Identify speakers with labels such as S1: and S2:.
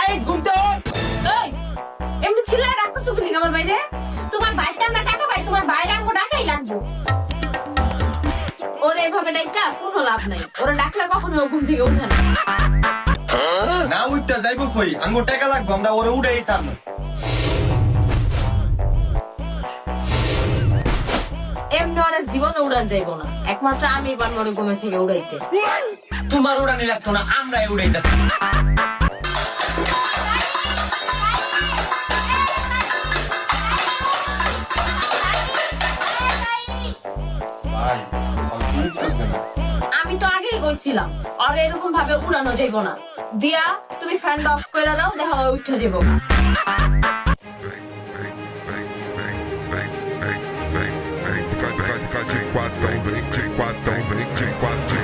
S1: এই ঘুমতে
S2: এই এমনি চিল্লায় ডাকতেছো কি আমার বাইরে? তোমার বাইরে আমরা টাকা পাই, তোমার বাইরে আমগো ডাকাই লাগবো। ওরে এভাবে ডাইকা কোনো লাভ নাই, ওরা ডাকলে কখনো ঘুম থেকে উঠে না।
S1: না উঠটা যাইবো কই, আঙ্গো টাকা লাগবো, আমরা ওরে উড়াই ছাড়বো।
S2: এমনি ওরা জীবনে উড়ান যাইবো না, একমাত্র আমি পারবো ওরে ঘুমে থেকে উড়াইতে।
S1: তোমার উড়ানি লাগতো না, আমরাই উড়াইতেছি।
S2: আমি তো আগেই কইছিলাম আর এরকম ভাবে উড়ানো যাইবো না। দিয়া তুমি ফ্যান অফ করে দাও, দেখা হয় উঠে যাবো।
S3: Tem quatro, tem quatro, tem quatro, tem quatro.